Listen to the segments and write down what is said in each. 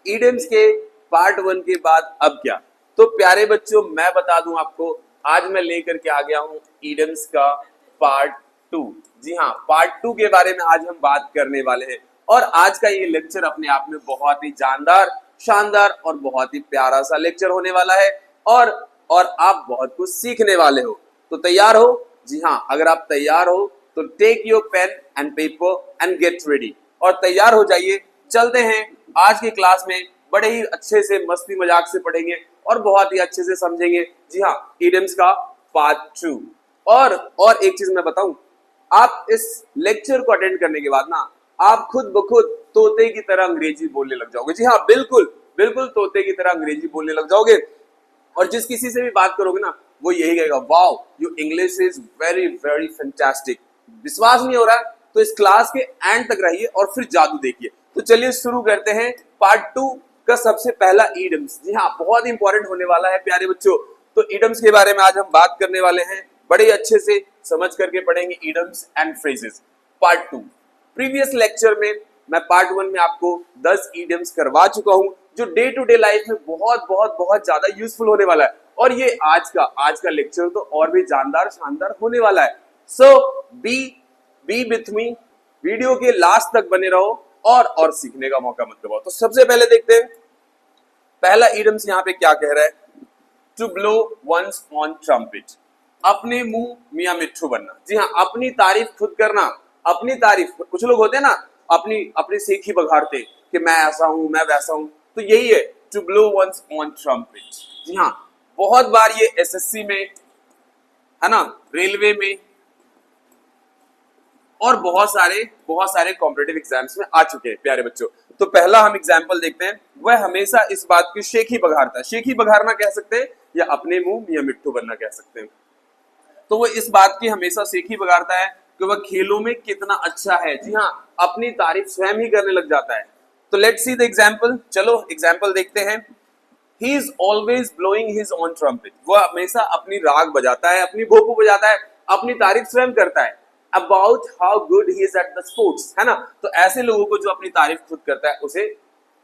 Idioms के part 1 के बाद अब क्या। तो प्यारे बच्चों मैं बता दूं आपको, आज मैं लेकर के आ गया हूं ईडियम्स का पार्ट 2। जी हाँ, पार्ट 2 के बारे में आज हम बात करने वाले हैं। और आज का ये लेक्चर अपने आप में बहुत ही जानदार, शानदार और बहुत ही प्यारा सा लेक्चर होने वाला है। और आप बहुत कुछ सीखने वाले हो। तो तैयार हो? जी हाँ, अगर आप तैयार हो तो take your pen and paper and get ready और तैयार हो जाइए। चलते हैं आज की क्लास में, बड़े ही अच्छे से मस्ती मजाक से पढ़ेंगे और बहुत ही अच्छे से समझेंगे। जी हाँ, ईडियम्स का पार्ट 2। और एक चीज मैं बताऊं, आप इस लेक्चर को अटेंड करने के बाद ना आप खुद ब खुद तोते की तरह अंग्रेजी बोलने लग जाओगे। जी हाँ, बिल्कुल बिल्कुल तोते की तरह अंग्रेजी बोलने लग जाओगे। और जिस किसी से भी बात करोगे ना वो यही कहेगा, wow your English is very very fantastic. विश्वास नहीं हो रहा तो इस क्लास के एंड तक रहिए और फिर जादू देखिए। तो चलिए शुरू करते हैं पार्ट 2 का सबसे पहला ईडियम्स। जी हाँ, बहुत इंपॉर्टेंट होने वाला है प्यारे बच्चों। तो ईडियम्स के बारे में आज हम बात करने वाले हैं, बड़े अच्छे से समझ करके पढ़ेंगे idioms and phrases. Part 2 previous lecture में मैं पार्ट 1 में आपको 10 ईडियम्स करवा चुका हूं जो डे टू डे लाइफ में बहुत बहुत बहुत ज्यादा यूजफुल होने वाला है। और ये आज का लेक्चर तो और भी जानदार शानदार होने वाला है। सो बी विथ मी, वीडियो के लास्ट तक बने रहो और सीखने का मौका मत गवाओ। तो सबसे पहले देखते हैं पहला ईडियम्स यहाँ पे क्या कह रहा है। To blow once on trumpet, अपने मुंह मियां मिट्ठू बनना। जी हाँ, अपनी तारीफ खुद करना। अपनी तारीफ, कुछ लोग होते हैं ना अपनी अपनी सीखी बघाड़ते कि मैं ऐसा हूं मैं वैसा हूं, तो यही है to blow once on trumpet. जी हाँ, बहुत बार ये एसएससी में है ना, रेलवे में और बहुत सारे कॉम्पिटिटिव एग्जाम्स में आ चुके हैं प्यारे बच्चों। तो पहला हम एग्जाम्पल देखते हैं, वह हमेशा इस बात की शेखी बघाड़ता है। शेखी बघाड़ना कह सकते हैं या अपने मुंह मियां मिट्ठू बनना कह सकते हैं। तो वो इस बात की हमेशा शेखी बघाड़ता है कि वह खेलों में कितना अच्छा है। जी हाँ, अपनी तारीफ स्वयं ही करने लग जाता है। तो लेट्स सी द एग्जाम्पल। चलो एग्जाम्पल देखते हैं। He is always blowing his own trumpet. वह हमेशा अपनी राग बजाता है, अपनी भोपू बजाता है, अपनी तारीफ स्वयं करता है। About how good he is at the sports, है ना। तो ऐसे लोगों को जो अपनी तारीफ खुद करता है उसे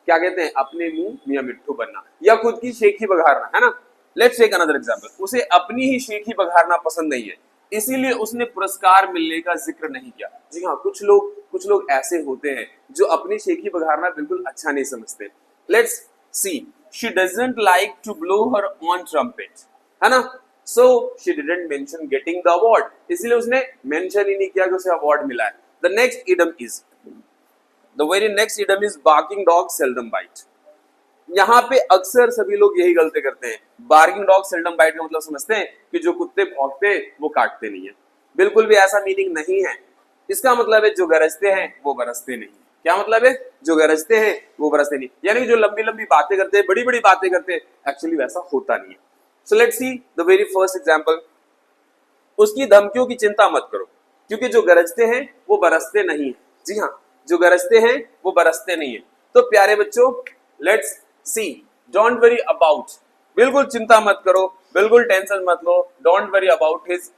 क्या कहते हैं, अपने मुंह मियां मिट्ठू बनना या खुद की शेखी बघाड़ना, है ना। Let's take another example. उसे अपनी ही शेखी बघाड़ना पसंद नहीं है, इसीलिए उसने पुरस्कार मिलने का जिक्र नहीं किया। जी हाँ, कुछ लोग ऐसे होते हैं जो अपनी शेखी बघाड़ना बिल्कुल अच्छा नहीं समझते। Let's see, she doesn't like to blow her own trumpet, है ना। so she didn't mention getting the award, इसलिए उसने मेंशन ही नहीं किया कि उसे अवार्ड मिला है। the very next idiom is barking dog seldom bite। यहाँ पे अक्सर सभी लोग यही गलती करते हैं। बार्किंग डॉग सेल्डम बाइट का मतलब समझते हैं कि जो कुत्ते भौंकते हैं वो काटते नहीं है। बिल्कुल भी ऐसा मीनिंग नहीं है। इसका मतलब है जो गरजते हैं वो बरसते नहीं। क्या मतलब है? जो गरजते हैं वो बरसते नहीं, यानी कि जो लंबी लंबी बातें करते हैं, बड़ी बड़ी बातें करते हैं, एक्चुअली वैसा होता नहीं है। So let's see the very first example. उसकी धमकियों की चिंता मत करो, क्योंकि जो गरजते हैं वो बरसते नहीं है। जी हाँ, जो गरजते हैं वो बरसते नहीं है। तो प्यारे बच्चों let's see, don't worry about, बिल्कुल चिंता मत करो, बिल्कुल टेंशन मत लो। Don't worry about his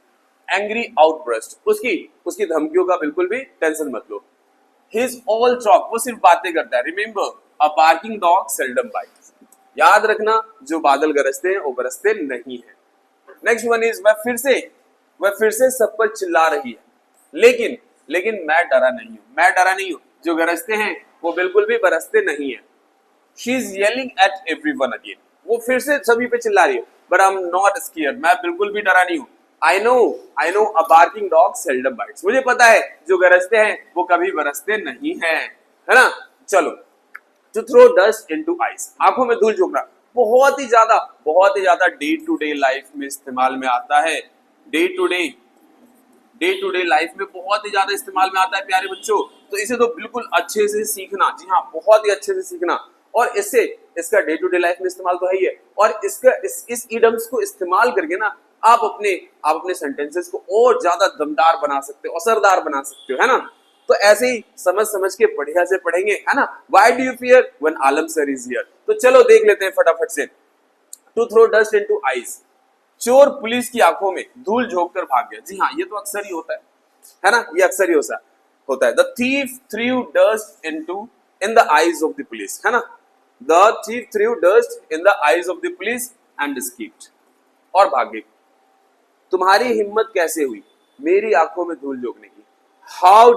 angry outburst, उसकी धमकियों का बिल्कुल भी टेंशन मत लो। His all talk, वो सिर्फ बातें करता है। Remember, a barking dog seldom bites। याद रखना, जो बादल गरजते हैं वो बरसते नहीं है। नेक्स्ट वन इज, वह फिर से सब पर चिल्ला रही है, लेकिन मैं डरा नहीं हूं। जो गरजते हैं वो बिल्कुल भी बरसते नहीं है। She is yelling at everyone again, वो फिर से सभी पे चिल्ला रही है। But I'm not scared, मैं बिल्कुल भी डरा नहीं हूं। I know a barking dog seldom bites, मुझे पता है जो गरजते हैं वो कभी बरसते नहीं है, है ना। चलो, to throw dust into eyes, आंखों में धूल झोंकना बहुत ही ज्यादा डे टू डे लाइफ में इस्तेमाल में आता है। डे टू डे लाइफ में बहुत ही ज्यादा इस्तेमाल में आता है प्यारे बच्चों। तो इसे तो बिल्कुल अच्छे से सीखना। जी हाँ, बहुत ही अच्छे से सीखना। और इसका डे टू डे लाइफ में इस्तेमाल तो है ही है। और इस इडियम्स को इस्तेमाल करके ना आप अपने सेंटेंसेस को और ज्यादा दमदार बना सकते हो, असरदार बना सकते हो, है ना। तो ऐसे ही समझ के बढ़िया से पढ़ेंगे, है ना। Why do you fear when Alam sir is here? तो चलो देख लेते हैं फटाफट से। To throw dust into eyes, चोर पुलिस की आंखों में धूल झोंक कर भाग गया। जी हाँ, ये तो अक्सर ही होता है ना, ये अक्सर ही होता है। The thief threw dust in the eyes of the police, है ना। The thief threw dust in the eyes of the police and escaped. और भागे। तुम्हारी हिम्मत कैसे हुई मेरी आंखों में धूल झोंकने की? How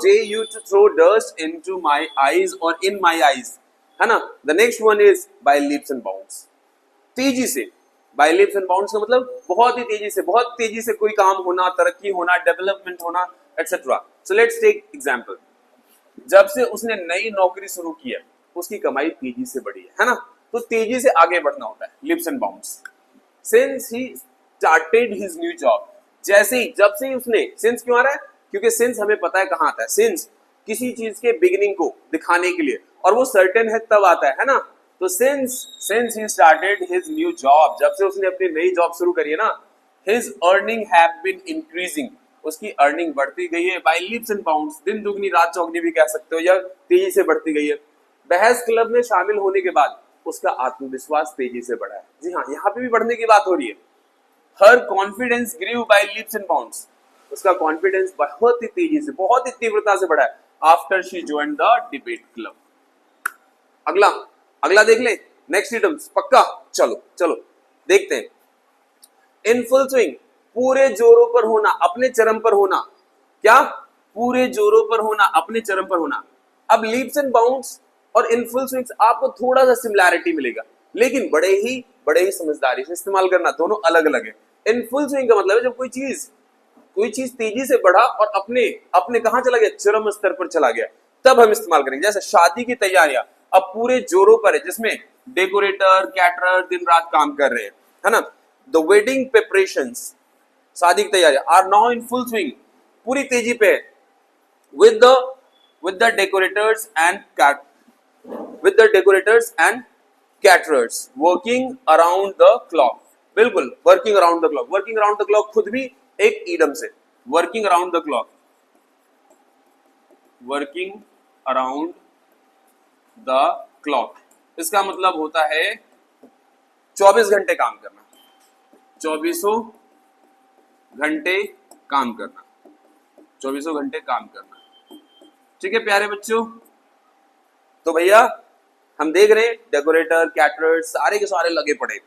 dare you to throw dust into my eyes or in my eyes, है ना? The next one is by leaps and bounds. तेजी से, by leaps and bounds का मतलब बहुत ही तेजी से, बहुत तेजी से कोई काम होना, तरक्की होना, डेवलपमेंट होना, etc. So let's take example. जब से उसने नई नौकरी शुरू की है उसकी कमाई तेजी से बढ़ी है ना? तो तेजी से आगे बढ़ना होता है, lips and bounds. Since he started his new job, जैसे ही, जब से ही उसने, सिंस क्यों आ रहा है? क्योंकि सिंस हमें पता है कहाँ आता है, सिंस किसी चीज के बिगिनिंग को दिखाने के लिए, और वो सर्टेन है तब आता है ना? तो since he started his new job, जब से उसने अपनी नई जॉब शुरू करी है ना, his earning have been increasing, उसकी अर्निंग बढ़ती गई है बाय लीप्स एंड बाउंड्स, दिन दुगनी रात चौगनी भी कह सकते हो, या तेजी से बढ़ती गई है। बहस क्लब में शामिल होने के बाद उसका आत्मविश्वास तेजी से बढ़ा है। जी हाँ, यहाँ पे भी बढ़ने की बात हो रही है। Her confidence grew by leaps and bounds, उसका कॉन्फिडेंस बहुत ही तेजी से, बहुत ही तीव्रता से बढ़ा है after she join the debate club. अगला अगला देख ले, नेक्स्ट आइटम्स पक्का। चलो चलो देखते हैं। इन फुल स्विंग, पूरे जोरों पर होना, अपने चरम पर होना। क्या? पूरे जोरों पर होना, अपने चरम पर होना। अब लीप्स एंड बाउंड्स और इन फुल स्विंग्स आपको थोड़ा सा सिमिलैरिटी मिलेगा, लेकिन बड़े ही समझदारी से इस्तेमाल करना, दोनों अलग अलग है। इन फुल स्विंग का मतलब है जब कोई चीज तेजी से बढ़ा और अपने कहां चला गया, चरम स्तर पर चला गया, तब हम इस्तेमाल करेंगे। जैसे शादी की तैयारियां अब पूरे जोरों पर है, जिसमें डेकोरेटर कैटरर दिन रात काम कर रहे हैं, है ना? द वेडिंग प्रिपरेशंस, शादी की तैयारियां are now in full swing, पूरी तेजी पे है। with the decorators and caterers working around the clock। बिल्कुल, working around the clock, working around the clock खुद भी एक ईडम से, working around the clock, working around the clock, इसका मतलब होता है 24 घंटे काम करना, 24 घंटे काम करना, 24 घंटे काम करना। ठीक है प्यारे बच्चों, तो भैया हम देख रहे हैं डेकोरेटर कैटरर सारे के सारे लगे पड़े।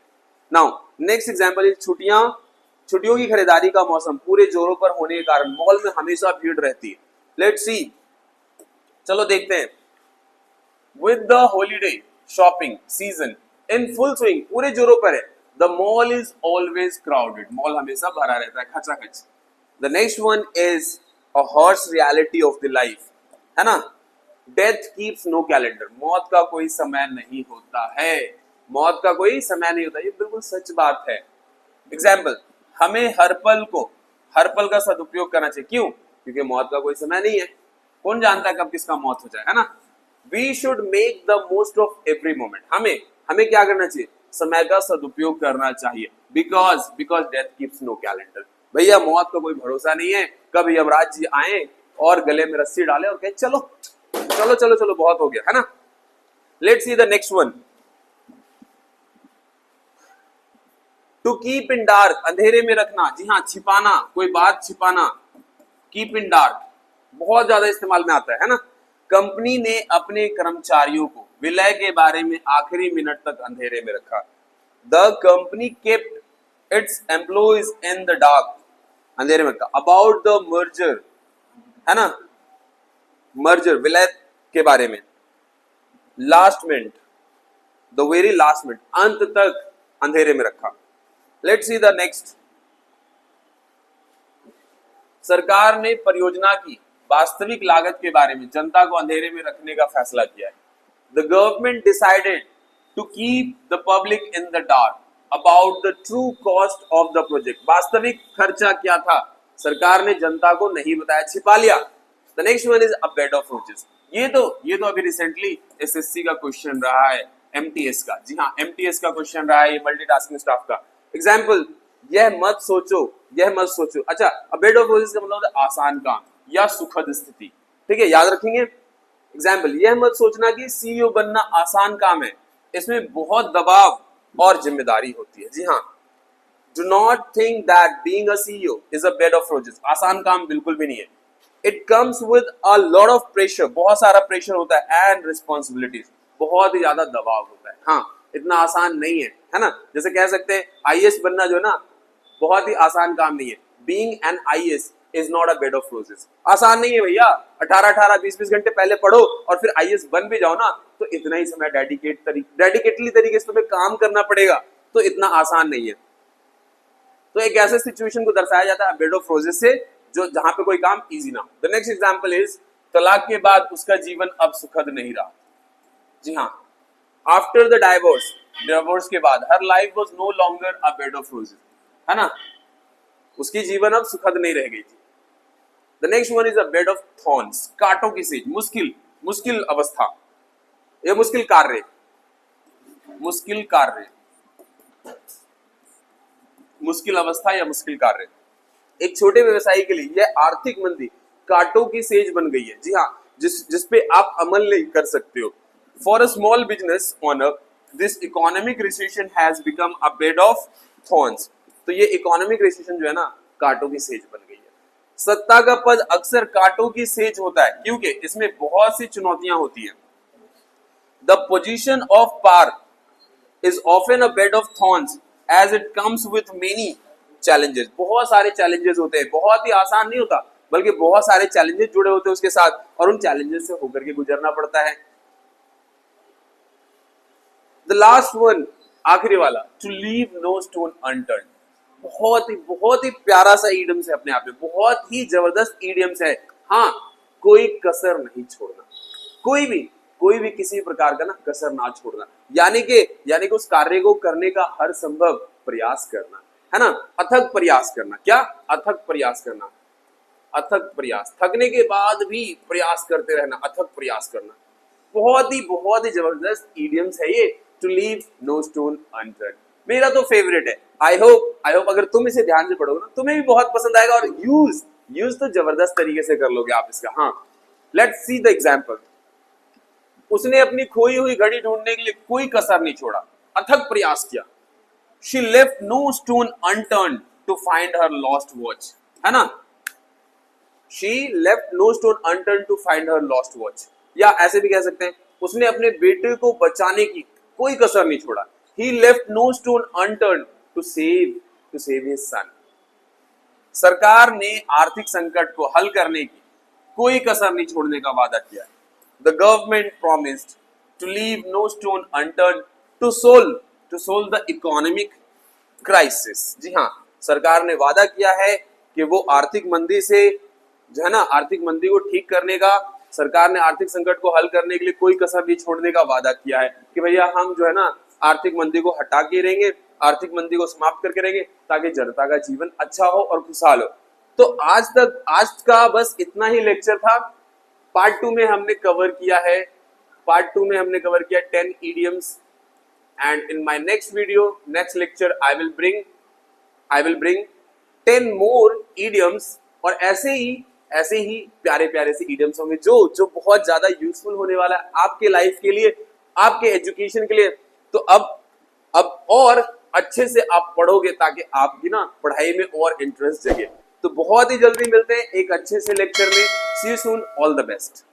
नाउ नेक्स्ट एग्जांपल इज छुट्टियों की खरीदारी का मौसम पूरे जोरों पर होने के कारण मॉल में हमेशा भीड़ रहती है। लेट्स सी, चलो देखते हैं। With the holiday shopping season in full swing, पूरे जोरों पर है, the mall is always crowded, mall हमेशा भरा रहता है, खचाखच। The next one is a harsh reality of the life, है ना? डेथ कीप्स नो कैलेंडर, मौत का कोई समय नहीं होता है, मौत का कोई समय नहीं होता, ये बिल्कुल सच बात है। एग्जाम्पल, हमें हर पल का सदुपयोग करना चाहिए। क्यों? क्योंकि मौत का कोई समय नहीं है, कौन जानता है कब किसका मौत हो जाए, है ना? We should make the most of every moment, हमें क्या करना चाहिए? समय का सदुपयोग करना चाहिए। Because death keeps no calendar, भैया मौत का कोई भरोसा नहीं है, कब यमराज जी आए और गले में रस्सी डाले और कहे चलो चलो चलो चलो बहुत हो गया, है ना? Let's see the next one. To keep in dark, अंधेरे में रखना। जी हाँ, छिपाना, कोई बात छिपाना, कीप इन डार्क बहुत ज्यादा इस्तेमाल में आता है ना? कंपनी ने अपने कर्मचारियों को विलय के बारे में आखिरी मिनट तक अंधेरे में रखा। The company kept it's employees in the dark, अंधेरे में रखा। अबाउट द मर्जर, है ना? मर्जर, विलय के बारे में। Last minute, the very last minute, अंत तक अंधेरे में रखा। Let's see the next. सरकार ने परियोजना की वास्तविक लागत के बारे में जनता को अंधेरे में रखने का फैसला किया है। The government decided to keep the public in the dark about the true cost of the project, वास्तविक खर्चा क्या था सरकार ने जनता को नहीं बताया, छिपा लिया। The next one is a bed of roses, ये तो अभी रिसेंटली एसएससी का क्वेश्चन रहा है, एमटीएस का। जी हाँ, एमटीएस का क्वेश्चन रहा है, ये मल्टीटास्किंग स्टाफ का। एग्जाम्पल, यह मत सोचो। अच्छा, अ बेड ऑफ रोजेस का मतलब आसान काम या सुखद स्थिति, ठीक है, याद रखेंगे। एग्जाम्पल, यह मत सोचना कि सीईओ बनना आसान काम है, इसमें बहुत दबाव और जिम्मेदारी होती है। जी हाँ, do not think that being a CEO is a bed of roses, आसान काम बिल्कुल भी नहीं है। It comes with a lot of pressure, बहुत सारा प्रेशर होता है, एंड रिस्पॉन्सिबिलिटीज, बहुत ही ज्यादा दबाव होता है। हाँ, इतना आसान नहीं है ना। जैसे कह सकते हैं आईएएस बनना जो है ना बहुत ही आसान काम नहीं है। Being an IAS is not a bed of roses. आसान नहीं है भैया। 18-18 20-20 घंटे पहले पढ़ो और फिर आईएएस बन भी जाओ ना तो इतना ही समय डेडिकेटली तरीके से तुम्हें काम करना पड़ेगा, तो इतना आसान नहीं है। तो एक ऐसे सिचुएशन को दर्शाया जाता है बेड ऑफ रोजेस से जो जहां पे कोई काम इजी ना हो। द नेक्स्ट एग्जांपल इज तलाक के बाद उसका जीवन अब सुखद नहीं रहा। जी हाँ, आफ्टर द डिवोर्स के बाद her life was no longer a bed of roses, है ना। उसकी जीवन अब सुखद नहीं रह गई थी। The next one is a bed of thorns, कांटों की सेज, मुश्किल अवस्था, ये मुश्किल कार्य, मुश्किल अवस्था या मुश्किल कार्य। एक छोटे व्यवसायी के लिए यह आर्थिक मंदी कांटों की सेज बन गई है। जी हाँ, जिस पे आप अमल नहीं कर सकते हो। For a small business owner this economic recession has become a bed of thorns. तो ये इकोनॉमिक रिसेशन जो है ना कांटों की सेज बन गई है। सत्ता का पद अक्सर कांटों की सेज होता है क्योंकि इसमें बहुत सी चुनौतियां होती हैं। The position of power is often a bed of thorns as it comes with many challenges। बहुत सारे challenges होते हैं, बहुत ही आसान नहीं होता बल्कि बहुत सारे challenges जुड़े होते हैं उसके साथ और उन challenges से होकर के गुजरना पड़ता है। The last one, आखिरी वाला, to leave no stone unturned। बहुत ही प्यारा सा इडियम्स है अपने आप में, बहुत ही जबरदस्त इडियम्स है। हाँ, कोई कसर नहीं छोड़ना, कोई भी किसी प्रकार का ना कसर ना छोड़ना, यानी कि उस कार्य को करने का हर संभव प्रयास करना, है ना। अथक प्रयास करना, क्या अथक प्रयास करना, अथक प्रयास, थकने के बाद भी प्रयास करते रहना, अथक प्रयास करना। बहुत ही जबरदस्त इडियम्स है ये, to leave no stone unturned. मेरा तो फेवरेट है। आई होप अगर तुम इसे ध्यान से पढ़ोगे ना तुम्हें भी बहुत पसंद आएगा और यूज तो जबरदस्त तरीके से कर लोगे आप इसका। हाँ, लेट्स सी द एग्जांपल। उसने अपनी खोई हुई घड़ी ढूंढने के लिए कोई कसर नहीं छोड़ा, अथक प्रयास किया। She left no stone unturned to find her lost watch, है ना। She left no stone unturned to find her lost watch, या ऐसे भी कह सकते हैं उसने अपने बेटे को बचाने की कोई कसर नहीं छोड़ा। He left no stone unturned to save his son. सरकार ने आर्थिक संकट को हल करने की कोई कसर नहीं छोड़ने का वादा किया। The government promised to leave no stone unturned to solve the economic crisis। जी हाँ, सरकार ने वादा किया है कि वो आर्थिक मंदी से जो है ना आर्थिक मंदी को ठीक करने का, सरकार ने आर्थिक संकट को हल करने के लिए कोई कसर नहीं छोड़ने का वादा किया है कि भैया हम जो है ना आर्थिक मंदी को हटा के रहेंगे, आर्थिक मंदी को समाप्त करके रहेंगे ताकि जनता का जीवन अच्छा हो और खुशहाल हो। तो आज का बस इतना ही लेक्चर था। पार्ट 2 में हमने कवर किया 10 idioms and in my next lecture I will bring 10 more idioms और ऐसे ही प्यारे से idioms होंगे जो बहुत ज्यादा यूजफुल होने वाला है आपके लाइफ के लिए, आपके एजुकेशन के लिए। तो अब और अच्छे से आप पढ़ोगे ताकि आपकी ना पढ़ाई में और इंटरेस्ट जगे। तो बहुत ही जल्दी मिलते हैं एक अच्छे से लेक्चर में। See you soon, all the best.